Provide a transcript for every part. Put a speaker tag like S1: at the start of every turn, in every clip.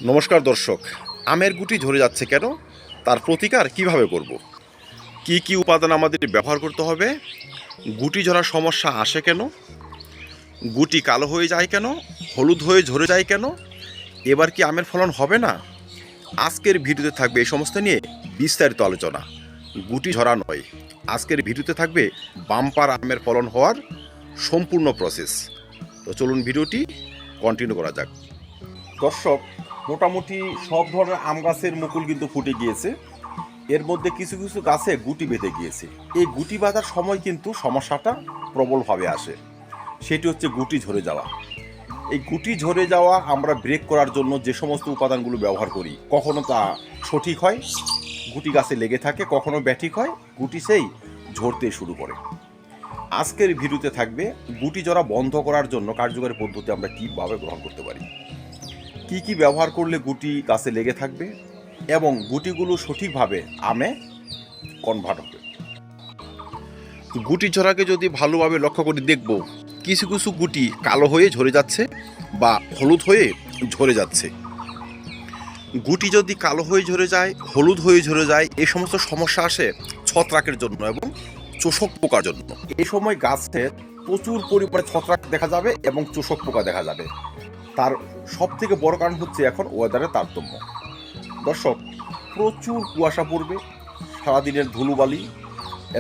S1: নমস্কার দর্শক, আমের গুটি ঝরে যাচ্ছে কেন, তার প্রতিকার কিভাবে করব, কি কি উপাদান আমাদের ব্যবহার করতে হবে, গুটি ঝরার সমস্যা আসে কেন, গুটি কালো হয়ে যায় কেন, হলুদ হয়ে ঝরে যায় কেন, এবার কি আমের ফলন হবে না। আজকের ভিডিওতে থাকবে এই সমস্ত নিয়ে বিস্তারিত আলোচনা। গুটি ঝরা নয়, আজকের ভিডিওতে থাকবে বাম্পার আমের ফলন হওয়ার সম্পূর্ণ প্রসেস। তো চলুন ভিডিওটি কন্টিনিউ করা যাক। দর্শক, মোটামুটি সব ধরনের আম গাছের মুকুল কিন্তু ফুটে গিয়েছে। এর মধ্যে কিছু কিছু গাছে গুটি বেঁধে গিয়েছে। এই গুটি বাঁধার সময় কিন্তু সমস্যাটা প্রবলভাবে আসে, সেটি হচ্ছে গুটি ঝরে যাওয়া। এই গুটি ঝরে যাওয়া আমরা ব্রেক করার জন্য যে সমস্ত উপাদানগুলো ব্যবহার করি, কখনো তা সঠিক হয়, গুটি গাছে লেগে থাকে, কখনো ব্যাঠিক হয়, গুটি সেই ঝরতে শুরু করে। আজকের ভিডিওতে থাকবে গুটি ঝরা বন্ধ করার জন্য কার্যকরী পদ্ধতি আমরা কীভাবে গ্রহণ করতে পারি, কি কি ব্যবহার করলে গুটি গাছে লেগে থাকবে এবং গুটিগুলো সঠিকভাবে আমে কনভার্ট হবে। গুটি ঝরাকে যদি ভালোভাবে লক্ষ্য করে দেখব, কিছু কিছু গুটি কালো হয়ে ঝরে যাচ্ছে বা হলুদ হয়ে ঝরে যাচ্ছে। গুটি যদি কালো হয়ে ঝরে যায়, হলুদ হয়ে ঝরে যায়, এই সমস্ত সমস্যা আসে ছত্রাকের জন্য এবং চোষক পোকার জন্য। এই সময় গাছের প্রচুর পরিমাণে ছত্রাক দেখা যাবে এবং চোষক পোকা দেখা যাবে। তার সব থেকে বড় কারণ হচ্ছে এখন ওয়েদারের তারতম্য। দর্শক, প্রচুর কুয়াশা পড়বে, সারাদিনের ধুলোবালি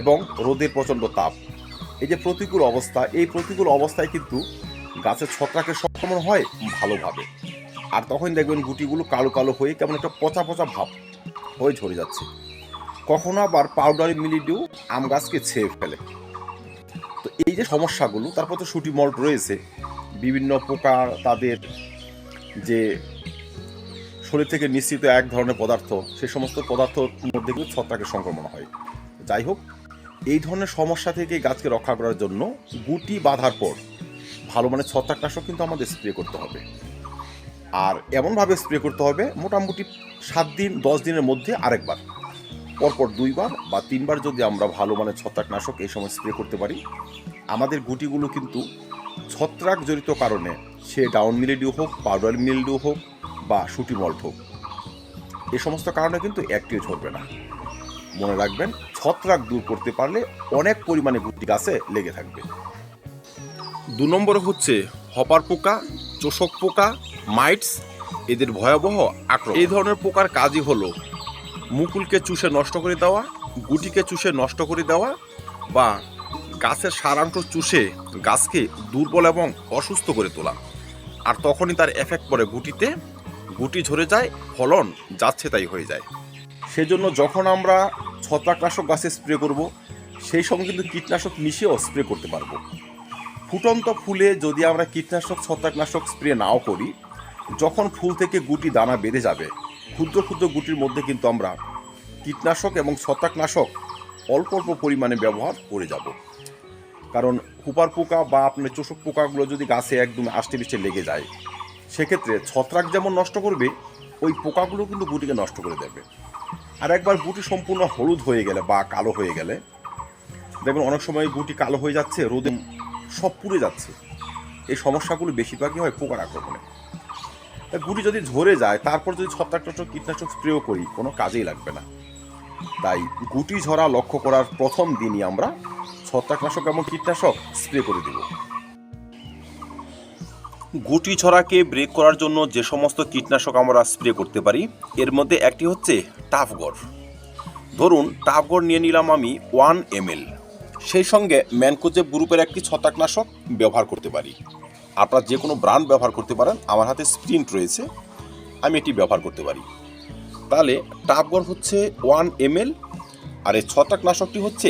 S1: এবং রোদের প্রচণ্ড তাপ, এই যে প্রতিকূল অবস্থা, এই প্রতিকূল অবস্থায় কিন্তু গাছের ছত্রাকের সংক্রমণ হয় ভালোভাবে। আর তখন দেখবেন গুটিগুলো কালো কালো হয়ে কেমন একটা পচা পচা ভাব হয়ে ঝরে যাচ্ছে। কখনো আবার পাউডারি মিলিডিউ আম গাছকে ছেয়ে ফেলে। তো এই যে সমস্যাগুলো, তারপর তো শুটি মল্ট রয়েছে, বিভিন্ন পোকা তাদের যে শরীর থেকে নিঃসৃত এক ধরনের পদার্থ, সে সমস্ত পদার্থর মধ্যে কিন্তু ছত্রাকের সংক্রমণ হয়। যাই হোক, এই ধরনের সমস্যা থেকে গাছকে রক্ষা করার জন্য গুটি বাঁধার পর ভালো মানের ছত্রাকনাশক কিন্তু আমাদের স্প্রে করতে হবে। আর এমনভাবে স্প্রে করতে হবে মোটামুটি 7 দিন 10 দিনের মধ্যে আরেকবার, পরপর 2 বার বা 3 বার যদি আমরা ভালো মানের ছত্রাকনাশক এই সময় স্প্রে করতে পারি, আমাদের গুটিগুলো কিন্তু ছত্রাক জড়িত কারণে, সে ডাউন মিলিডিউ হোক, পাউডার মিলিডিউ হোক বা শুটি মল্ট হোক, এই সমস্ত কারণে কিন্তু একটিও ঝরবে না। মনে রাখবেন, ছত্রাক দূর করতে পারলে অনেক পরিমাণে গুটি গাছে লেগে থাকবে। 2 নম্বরে হচ্ছে হপার পোকা, চোষক পোকা, মাইটস, এদের ভয়াবহ আক্রমণ। এই ধরনের পোকার কাজই হলো মুকুলকে চুষে নষ্ট করে দেওয়া, গুটিকে চুষে নষ্ট করে দেওয়া বা গাছের সারাংশ চুষে গাছকে দুর্বল এবং অসুস্থ করে তোলা। আর তখনই তার এফেক্ট পড়ে গুটিতে, গুটি ঝরে যায়, ফলন যাচ্ছে তাই হয়ে যায়। সেজন্য যখন আমরা ছত্রাকনাশক গাছে স্প্রে করব, সেই সঙ্গে কিন্তু কীটনাশক মিশিয়েও স্প্রে করতে পারবো। ফুটন্ত ফুলে যদি আমরা কীটনাশক ছত্রাকনাশক স্প্রে নাও করি, যখন ফুল থেকে গুটি দানা বেঁধে যাবে, ক্ষুদ্র ক্ষুদ্র গুটির মধ্যে কিন্তু আমরা কীটনাশক এবং ছত্রাকনাশক অল্প অল্প পরিমাণে ব্যবহার করে যাব। কারণ হুপার পোকা বা আপনার চোষক পোকাগুলো যদি গাছে একদম আষ্টে পিষ্টে লেগে যায়, সেক্ষেত্রে ছত্রাক যেমন নষ্ট করবে, ওই পোকাগুলো কিন্তু গুটিকে নষ্ট করে দেবে। আর একবার গুটি সম্পূর্ণ হলুদ হয়ে গেলে বা কালো হয়ে গেলে দেখবেন অনেক সময় গুটি কালো হয়ে যাচ্ছে, রোদে সব পুড়ে যাচ্ছে। এই সমস্যাগুলো বেশিরভাগই হয় পোকার আক্রমণে। গুটি যদি ঝরে যায়, তারপর যদি ছত্রাকনাশক কীটনাশক স্প্রেও করি, কোনো কাজেই লাগবে না। তাই গুটি ঝরা লক্ষ্য করার প্রথম দিনই আমরা ছত্রাকনাশক এবং কীটনাশক স্প্রে করে দেব। গুটি ঝরাকে ব্রেক করার জন্য যে সমস্ত কীটনাশক আমরা স্প্রে করতে পারি, এর মধ্যে একটি হচ্ছে টাফগর। ধরুন টাফগর নিয়ে নিলাম আমি 1 ml, সেই সঙ্গে ম্যানকোজেব গ্রুপের একটি ছত্রাকনাশক ব্যবহার করতে পারি। আপনারা যে কোনো ব্র্যান্ড ব্যবহার করতে পারেন, আমার হাতে স্প্রিন্ট রয়েছে, আমি এটি ব্যবহার করতে পারি। তাহলে টাফগর হচ্ছে 1 ml আর এই ছত্রাকনাশকটি হচ্ছে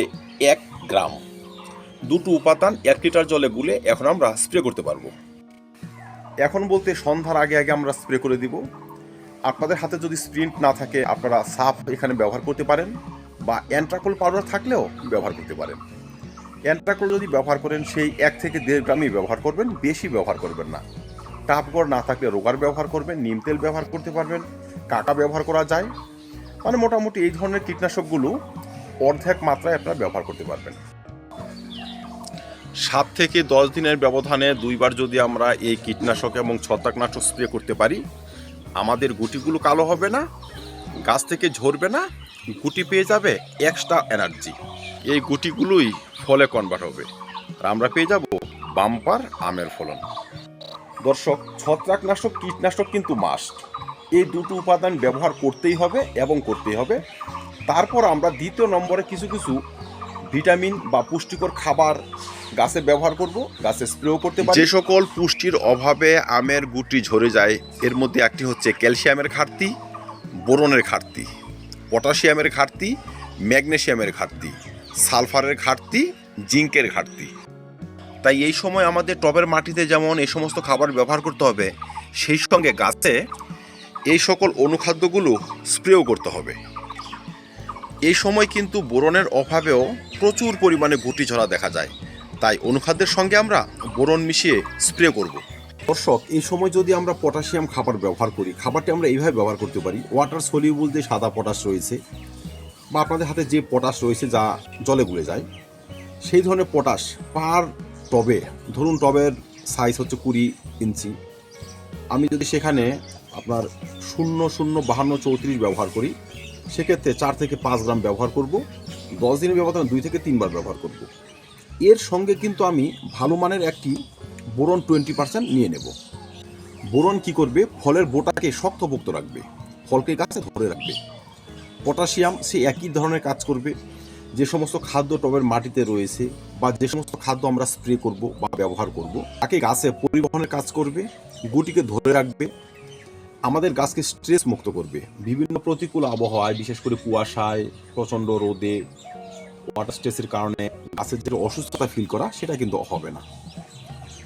S1: 1 গ্রাম। দুটো উপাদান 1 লিটার জলে গুলে এখন আমরা স্প্রে করতে পারবো। এখন বলতে সন্ধ্যার আগে আগে আমরা স্প্রে করে দিব। আপনাদের হাতে যদি স্প্রিন্ট না থাকে, আপনারা সাফ এখানে ব্যবহার করতে পারেন বা অ্যান্ট্রাকোল পাউডার থাকলেও ব্যবহার করতে পারেন। অ্যান্ট্রাকোল যদি ব্যবহার করেন, সেই 1 থেকে 1.5 গ্রামই ব্যবহার করবেন, বেশি ব্যবহার করবেন না। টাফগর না থাকলে রোগার ব্যবহার করবেন, নিম তেল ব্যবহার করতে পারবেন, কাকা ব্যবহার করা যায়। মানে মোটামুটি এই ধরনের কীটনাশকগুলো অর্ধেক মাত্রায় আপনারা ব্যবহার করতে পারবেন। 7 থেকে 10 দিনের ব্যবধানে 2 বার যদি আমরা এই কীটনাশক এবং ছত্রাকনাশক স্প্রে করতে পারি, আমাদের গুটিগুলো কালো হবে না, গাছ থেকে ঝরবে না, গুটি পেয়ে যাবে এক্সট্রা এনার্জি। এই গুটিগুলোই ফলে কনভার্ট হবে আর আমরা পেয়ে যাব বাম্পার আমের ফলন। দর্শক, ছত্রাকনাশক কীটনাশক কিন্তু মাস্ট, এই দুটো উপাদান ব্যবহার করতেই হবে এবং করতেই হবে। তারপর আমরা দ্বিতীয় নম্বরে কিছু কিছু ভিটামিন বা পুষ্টিকর খাবার গাছে ব্যবহার করব, গাছে স্প্রেও করতে পারি। যে সকল পুষ্টির অভাবে আমের গুটি ঝরে যায় এর মধ্যে একটি হচ্ছে ক্যালসিয়ামের ঘাটতি, বোরনের ঘাটতি, পটাশিয়ামের ঘাটতি, ম্যাগনেসিয়ামের ঘাটতি, সালফারের ঘাটতি, জিঙ্কের ঘাটতি। তাই এই সময় আমাদের টবের মাটিতে যেমন এই সমস্ত খাবার ব্যবহার করতে হবে, সেই সঙ্গে গাছে এই সকল অনুখাদ্যগুলো স্প্রেও করতে হবে। এই সময় কিন্তু বোরনের অভাবেও প্রচুর পরিমাণে গুটি ঝরা দেখা যায়, তাই অনুখাদ্যের সঙ্গে আমরা বোরন মিশিয়ে স্প্রে করব। দর্শক, এই সময় যদি আমরা পটাশিয়াম খাবার ব্যবহার করি, খাবারটি আমরা এইভাবে ব্যবহার করতে পারি। ওয়াটার সলিউবল যে সাদা পটাশ রয়েছে বা আপনাদের হাতে যে পটাশ রয়েছে যা জলে গুলে যায়, সেই ধরনের পটাশ পার টবে, ধরুন টবের সাইজ হচ্ছে 20 ইঞ্চি, আমি যদি সেখানে আপনার 0.05234 ব্যবহার করি, সেক্ষেত্রে 4 থেকে 5 গ্রাম ব্যবহার করব। 10 দিনের ব্যবধানে 2 থেকে 3 বার ব্যবহার করব। এর সঙ্গে কিন্তু আমি ভালো মানের একটি বোরন 20% নিয়ে নেব। বোরন কি করবে? ফলের বোটাকে শক্তপোক্ত রাখবে, ফলকে গাছে ধরে রাখবে। পটাশিয়াম সে একই ধরনের কাজ করবে। যে সমস্ত খাদ্য টবের মাটিতে রয়েছে বা যে সমস্ত খাদ্য আমরা স্প্রে করব বা ব্যবহার করব, তাকে গাছে পরিবহনের কাজ করবে, গুটিকে ধরে রাখবে, আমাদের গাছকে স্ট্রেস মুক্ত করবে। বিভিন্ন প্রতিকূল আবহাওয়ায়, বিশেষ করে কুয়াশায়, প্রচণ্ড রোদে, ওয়াটার স্ট্রেসের কারণে গাছের যে অসুস্থতা ফিল করা, সেটা কিন্তু হবে না।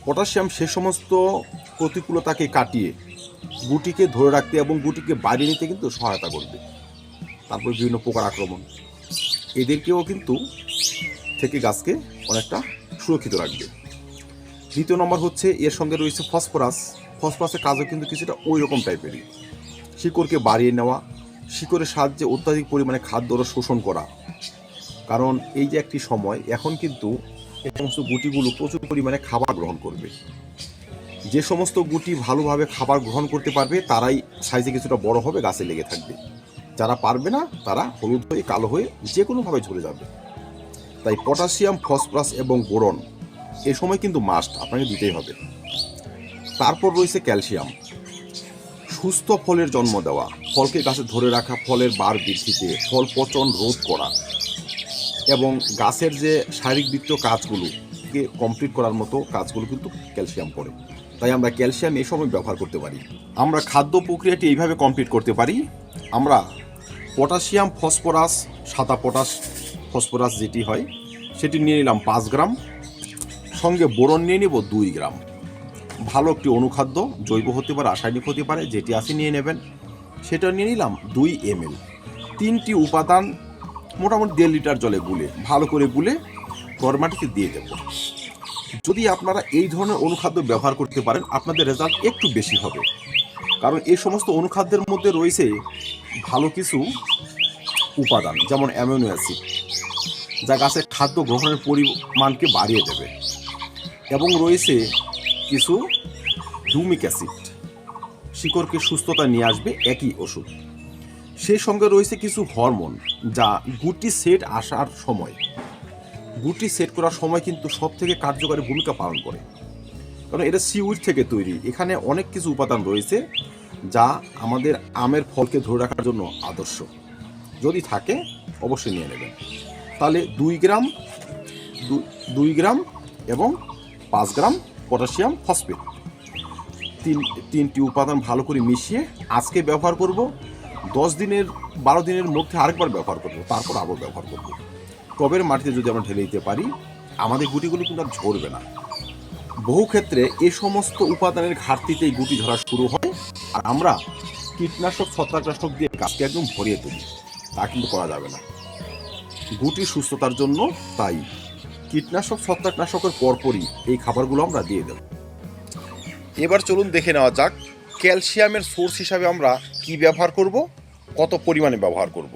S1: পটাশিয়াম সে সমস্ত প্রতিকূলতাকে কাটিয়ে গুটিকে ধরে রাখতে এবং গুটিকে বাইরে নিতে কিন্তু সহায়তা করবে। তারপর বিভিন্ন পোকার আক্রমণ, এদেরকেও কিন্তু থেকে গাছকে অনেকটা সুরক্ষিত রাখবে। দ্বিতীয় নম্বর হচ্ছে এর সঙ্গে রয়েছে ফসফরাস। ফসফরাসের কাজও কিন্তু কিছুটা ওই রকম টাইপেরই, শিকড়কে বাড়িয়ে নেওয়া, শিকড়ের সাহায্যে অত্যাধিক পরিমাণে খাদ্যর শোষণ করা। কারণ এই যে একটি সময়, এখন কিন্তু এই সমস্ত গুটিগুলো প্রচুর পরিমাণে খাবার গ্রহণ করবে। যে সমস্ত গুটি ভালোভাবে খাবার গ্রহণ করতে পারবে তারাই সাইজে কিছুটা বড় হবে, গাছে লেগে থাকবে। যারা পারবে না তারা হলুদ হয়ে, কালো হয়ে যে কোনোভাবে ঝরে যাবে। তাই পটাশিয়াম, ফসফরাস এবং বোরন এ সময় কিন্তু মাস্ট, আপনাকে দিতেই হবে। তারপর রয়েছে ক্যালসিয়াম। সুস্থ ফলের জন্ম দেওয়া, ফলকে গাছে ধরে রাখা, ফলের বার বৃদ্ধিতে, ফল পচন রোধ করা এবং গাছের যে শারীরবৃত্তীয় কাজগুলোকে কমপ্লিট করার মতো কাজগুলো কিন্তু ক্যালসিয়াম করে। তাই আমরা ক্যালসিয়াম এই সময় ব্যবহার করতে পারি। আমরা খাদ্য প্রক্রিয়াটি এইভাবে কমপ্লিট করতে পারি। আমরা পটাশিয়াম, ফসফরাস, সাদা পটাশ ফসফরাস যেটি হয় সেটি নিয়ে নিলাম 5 গ্রাম, সঙ্গে বোরন নিয়ে নেব 2 গ্রাম। ভালো একটি অনুখাদ্য, জৈব হতে পারে, রাসায়নিক হতে পারে, যেটি আছে নিয়ে নেবেন। সেটা নিয়ে নিলাম 2 ml। 3টি উপাদান মোটামুটি 1.5 লিটার জলে গুলে, ভালো করে গুলে গরমাটিতে দিয়ে দেব। যদি আপনারা এই ধরনের অনুখাদ্য ব্যবহার করতে পারেন, আপনাদের রেজাল্ট একটু বেশি হবে। কারণ এই সমস্ত অনুখাদ্যের মধ্যে রয়েছে ভালো কিছু উপাদান, যেমন অ্যামিনো অ্যাসিড, যা গাছের খাদ্য গ্রহণের পরিমাণকে বাড়িয়ে দেবে, এবং রয়েছে কিছু হিউমিক অ্যাসিড, শিকড়কে সুস্থতা নিয়ে আসবে একই ওষুধ। সেই সঙ্গে রয়েছে কিছু হরমোন, যা গুটি সেট আসার সময়, গুটি সেট করার সময় কিন্তু সব থেকে কার্যকরী ভূমিকা পালন করে। কারণ এটা সিউইড থেকে তৈরি। এখানে অনেক কিছু উপাদান রয়েছে যা আমাদের আমের ফলকে ধরে রাখার জন্য আদর্শ। যদি থাকে অবশ্যই নিয়ে নেবেন। তাহলে 2 গ্রাম এবং 5 গ্রাম পটাশিয়াম ফসফেট, তিনটি উপাদান ভালো করে মিশিয়ে আজকে ব্যবহার করব। 12 দিনের মধ্যে আরেকবার ব্যবহার করব, তারপর আবার ব্যবহার করব। টবের মাটিতে যদি আমরা ঢেলে দিতে পারি, আমাদের গুটিগুলো কিন্তু আর ঝরবে না। বহু ক্ষেত্রে এই সমস্ত উপাদানের ঘাটতিতেই গুটি ধরা শুরু হয়, আর আমরা কীটনাশক, ছত্রাকনাশক দিয়ে গাছকে একদম ভরিয়ে তুলি। তা কিন্তু করা যাবে না গুটির সুস্থতার জন্য। তাই কীটনাশক, ছত্রাকনাশকের পরপরই এই খাবারগুলো আমরা দিয়ে দেব। এবার চলুন দেখে নেওয়া যাক ক্যালসিয়ামের সোর্স হিসাবে আমরা কি ব্যবহার করব, কত পরিমাণে ব্যবহার করব।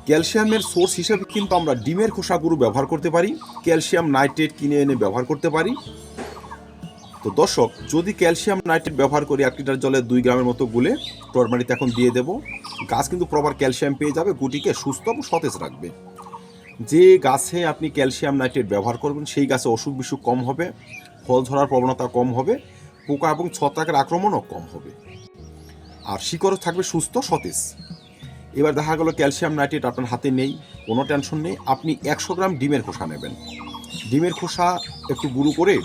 S1: ক্যালসিয়ামের সোর্স হিসেবে কিন্তু আমরা ডিমের খোসাগুলো ব্যবহার করতে পারি, ক্যালসিয়াম নাইট্রেট কিনে এনে ব্যবহার করতে পারি। তো দর্শক, যদি ক্যালসিয়াম নাইট্রেট ব্যবহার করি 1 লিটার জলে 2 গ্রামের মতো গুলে টর মাটিতে এখন দিয়ে দেব, গাছ কিন্তু প্রপার ক্যালসিয়াম পেয়ে যাবে, গুটিকে সুস্থ এবং সতেজ রাখবে। যে গাছে আপনি ক্যালসিয়াম নাইট্রেট ব্যবহার করবেন সেই গাছে অসুখ বিসুখ কম হবে, ফল ধরার প্রবণতা কম হবে, পোকা এবং ছত্রাকের আক্রমণও কম হবে, আর শিকড়ও থাকবে সুস্থ সতেজ। এবার দেখা গেল ক্যালসিয়াম নাইট্রেট আপনার হাতে নেই, কোনো টেনশন নেই। আপনি 100 গ্রাম ডিমের খোসা নেবেন, ডিমের খোসা একটু গুঁড়ো করে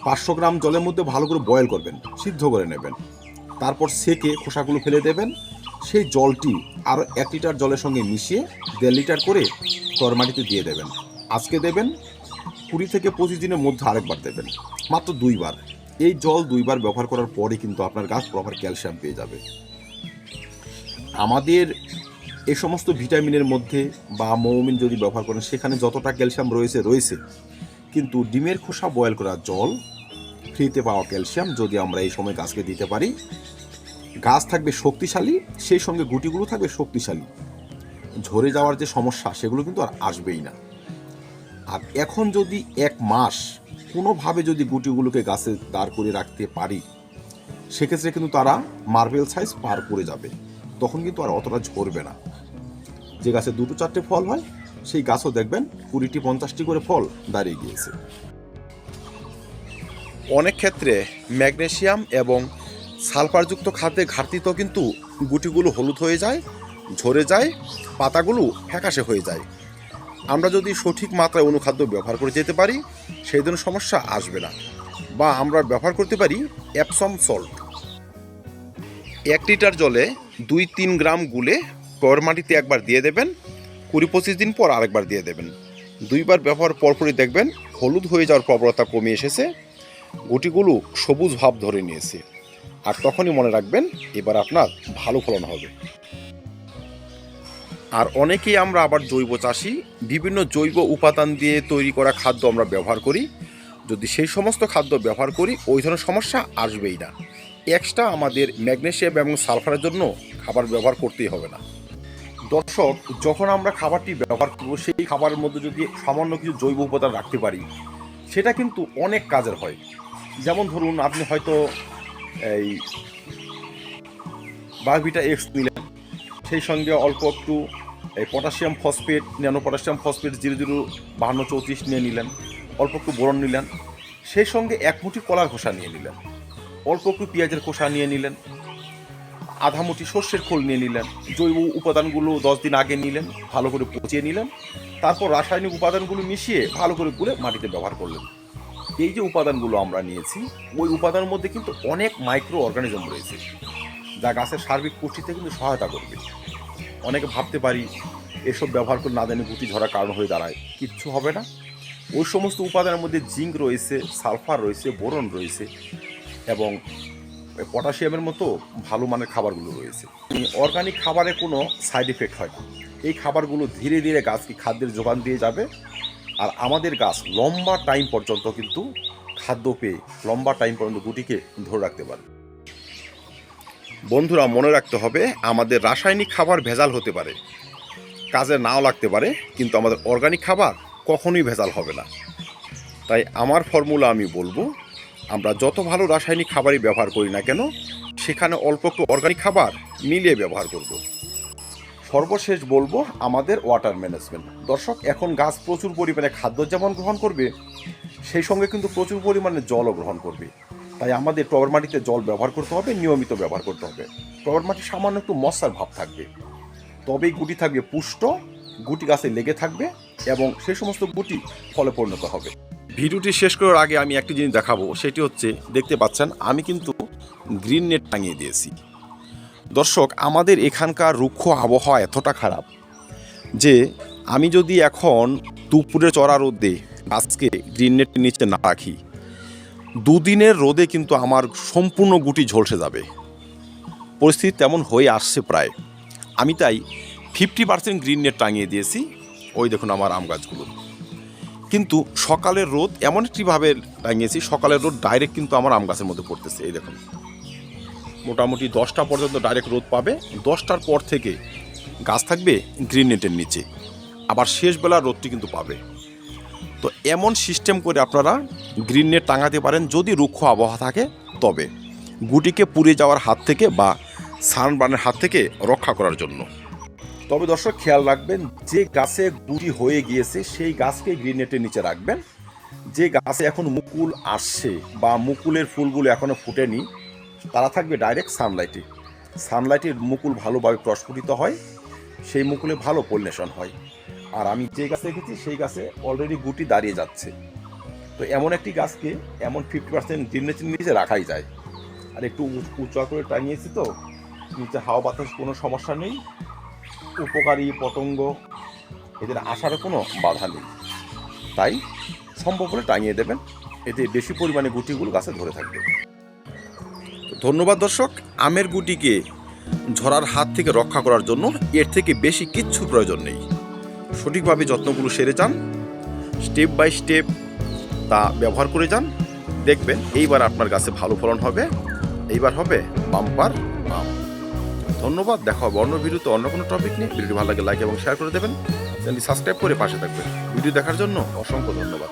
S1: 500 গ্রাম জলের মধ্যে ভালো করে বয়েল করবেন, সিদ্ধ করে নেবেন, তারপর সেকে খোসাগুলো ফেলে দেবেন। সেই জলটি আরও 1 লিটার জলের সঙ্গে মিশিয়ে 1.5 লিটার করে টর মাটিতে দিয়ে দেবেন। আজকে দেবেন, 20 থেকে 25 দিনের মধ্যে আরেকবার দেবেন, মাত্র 2 বার। এই জল 2 বার ব্যবহার করার পরে কিন্তু আপনার গাছ প্রপার ক্যালসিয়াম পেয়ে যাবে। আমাদের এই সমস্ত ভিটামিনের মধ্যে বা মৌমিন যদি ব্যবহার করেন সেখানে যতটা ক্যালসিয়াম রয়েছে, কিন্তু ডিমের খোসা বয়েল করা জল, ফ্রিতে পাওয়া ক্যালসিয়াম যদি আমরা এই সময় গাছকে দিতে পারি, গাছ থাকবে শক্তিশালী, সেই সঙ্গে গুটিগুলো থাকবে শক্তিশালী। ঝরে যাওয়ার যে সমস্যা সেগুলো কিন্তু আর আসবেই না। আর এখন যদি 1 মাস কোনোভাবে যদি গুটিগুলোকে গাছে দাঁড় করে রাখতে পারি, সেক্ষেত্রে কিন্তু তারা মার্বেল সাইজ পার করে যাবে, তখন কিন্তু আর অতটা ঝরবে না। যে গাছে 2-4টে ফল হয় সেই গাছও দেখবেন 20-50টি করে ফল দাঁড়িয়ে গিয়েছে। অনেক ক্ষেত্রে ম্যাগনেসিয়াম এবং সালফারযুক্ত খাদ্যের ঘাটতিতেও কিন্তু গুটিগুলো হলুদ হয়ে যায়, ঝরে যায়, পাতাগুলো ফ্যাকাশে হয়ে যায়। আমরা যদি সঠিক মাত্রায় অনুখাদ্য ব্যবহার করে যেতে পারি সেই ধরনের সমস্যা আসবে না। বা আমরা ব্যবহার করতে পারি এপসম সল্ট, 1 লিটার জলে 2-3 গ্রাম গুলে টর মাটিতে একবার দিয়ে দেবেন, 20-25 দিন পর আরেকবার দিয়ে দেবেন। 2 বার ব্যবহার পরপরই দেখবেন হলুদ হয়ে যাওয়ার প্রবণতা কমে এসেছে, গুটিগুলো সবুজ ভাব ধরে নিয়েছে। আর তখনই মনে রাখবেন এবার আপনার ভালো ফলন হবে। আর অনেকেই আমরা আবার জৈব চাষি, বিভিন্ন জৈব উপাদান দিয়ে তৈরি করা খাদ্য আমরা ব্যবহার করি। যদি সেই সমস্ত খাদ্য ব্যবহার করি ওই ধরনের সমস্যা আসবেই না। এক্সট্রা আমাদের ম্যাগনেসিয়াম এবং সালফারের জন্য খাবার ব্যবহার করতেই হবে না। দর্শক, যখন আমরা খাবারটি ব্যবহার করব সেই খাবারের মধ্যে যদি সামান্য কিছু জৈব উপাদান রাখতে পারি সেটা কিন্তু অনেক কাজের হয়। যেমন ধরুন আপনি হয়তো এই বায়োভিটা এক্স নিলেন, সেই সঙ্গে অল্প একটু এই potassium phosphate, nano potassium phosphate 005234 নিয়ে নিলেন, অল্প একটু বোরন নিলেন, সেই সঙ্গে 1 মুঠি কলার খোসা নিয়ে নিলেন, অল্প একটু পেঁয়াজের খোসা নিয়ে নিলেন, আধা মুঠি সর্ষের খোল নিয়ে নিলেন, জৈব উপাদানগুলো 10 দিন আগে নিলেন, ভালো করে পচিয়ে নিলেন, তারপর রাসায়নিক উপাদানগুলো মিশিয়ে ভালো করে গুলে মাটিতে ব্যবহার করলেন। এই যে উপাদানগুলো আমরা নিয়েছি ওই উপাদানের মধ্যে কিন্তু অনেক মাইক্রো অর্গানিজম রয়েছে যা গাছের সার্বিক পুষ্টিতে কিন্তু সহায়তা করবে। অনেকে ভাবতে পারি এসব ব্যবহার করে না জানি গুটি ঝরার কারণ হয়ে দাঁড়ায়, কিচ্ছু হবে না। ওই সমস্ত উপাদানের মধ্যে জিঙ্ক রয়েছে, সালফার রয়েছে, বোরন রয়েছে এবং পটাশিয়ামের মতো ভালো মানের খাবারগুলো রয়েছে। অর্গানিক খাবারে কোনো সাইড এফেক্ট হয় না। এই খাবারগুলো ধীরে ধীরে গাছকে খাদ্যের যোগান দিয়ে যাবে, আর আমাদের গাছ লম্বা টাইম পর্যন্ত কিন্তু খাদ্য পেয়ে লম্বা টাইম পর্যন্ত গুটিকে ধরে রাখতে পারে। বন্ধুরা, মনে রাখতে হবে আমাদের রাসায়নিক খাবার ভেজাল হতে পারে, কাজে নাও লাগতে পারে, কিন্তু আমাদের অর্গানিক খাবার কখনোই ভেজাল হবে না। তাই আমার ফর্মুলা আমি বলবো, আমরা যত ভালো রাসায়নিক খাবারই ব্যবহার করি না কেন সেখানে অল্প একটু অর্গানিক খাবার মিলিয়ে ব্যবহার করব। সর্বশেষ বলবো আমাদের ওয়াটার ম্যানেজমেন্ট। দর্শক, এখন গাছ প্রচুর পরিমাণে খাদ্য যেমন গ্রহণ করবে সেই সঙ্গে কিন্তু প্রচুর পরিমাণে জলও গ্রহণ করবে। তাই আমাদের টবের মাটিতে জল ব্যবহার করতে হবে, নিয়মিত ব্যবহার করতে হবে। টবের মাটি সামান্য একটু মশার ভাব থাকবে, তবেই গুটি থাকবে পুষ্ট, গুটি গাছে লেগে থাকবে এবং সেই সমস্ত গুটি ফলে পরিণত হবে। ভিডিওটি শেষ করার আগে আমি একটি জিনিস দেখাবো, সেটি হচ্ছে দেখতে পাচ্ছেন আমি কিন্তু গ্রিন নেট টাঙিয়ে দিয়েছি। দর্শক, আমাদের এখানকার রুক্ষ আবহাওয়া এতটা খারাপ যে আমি যদি এখন দুপুরে চড়া রোদে গাছকে গ্রিন নেটের নিচে না রাখি, 2 দিনের রোদে কিন্তু আমার সম্পূর্ণ গুটি ঝলসে যাবে। পরিস্থিতি তেমন হয়ে আসছে প্রায়। আমি তাই 50% গ্রিন নেট টাঙিয়ে দিয়েছি। ওই দেখুন আমার আম গাছগুলো। কিন্তু সকালের রোদ এমন একটিভাবে টাঙিয়েছি, সকালের রোদ ডাইরেক্ট কিন্তু আমার আম গাছের মধ্যে পড়তেছে। এই দেখুন, মোটামুটি 10টা পর্যন্ত ডাইরেক্ট রোদ পাবে। 10টার পর থেকে গাছ থাকবে গ্রিন নেটের নিচে, আবার শেষ বেলা রোদটি কিন্তু পাবে। তো এমন সিস্টেম করে আপনারা গ্রিন নেট টাঙাতে পারেন যদি রুক্ষ আবহাওয়া থাকে, তবে গুটিকে পুড়ে যাওয়ার হাত থেকে বা সানবার্নের হাত থেকে রক্ষা করার জন্য। তবে দর্শক খেয়াল রাখবেন, যে গাছে গুটি হয়ে গিয়েছে সেই গাছকে গ্রিন নেটের নিচে রাখবেন। যে গাছে এখন মুকুল আসছে বা মুকুলের ফুলগুলো এখনও ফুটেনি, তারা থাকবে ডাইরেক্ট সানলাইটে। সানলাইটে মুকুল ভালোভাবে প্রস্ফুটিত হয়, সেই মুকুলে ভালো পলিনেশন হয়। আর আমি যে গাছে রেখেছি সেই গাছে অলরেডি গুটি দাঁড়িয়ে যাচ্ছে। তো এমন একটি গাছকে এমন 50% গ্রিন নেটের নিচে রাখাই যায়। আর একটু উঁচা করে টাঙিয়েছি, তো নিচে হাওয়া বাতাস কোনো সমস্যা নেই, উপকারী পতঙ্গ এদের আসারও কোনো বাধা নেই। তাই সম্ভব হলে টাঙিয়ে দেবেন, এতে বেশি পরিমাণে গুটিগুলো গাছে ধরে থাকবে। ধন্যবাদ দর্শক। আমের গুটিকে ঝরার হাত থেকে রক্ষা করার জন্য এর থেকে বেশি কিচ্ছু প্রয়োজন নেই। সঠিকভাবে যত্নগুলো সেরে যান, স্টেপ বাই স্টেপ তা ব্যবহার করে যান, দেখবেন এইবার আপনার গাছে ভালো ফলন হবে, এইবার হবে বাম্পার আম। ধন্যবাদ। দেখা হবে অন্য ভিডিওতে অন্য কোনো টপিক নিয়ে। ভিডিওটি ভালো লাগে লাইক এবং শেয়ার করে দেবেন, চ্যানেলটি সাবস্ক্রাইব করে পাশে থাকবেন। ভিডিও দেখার জন্য অসংখ্য ধন্যবাদ।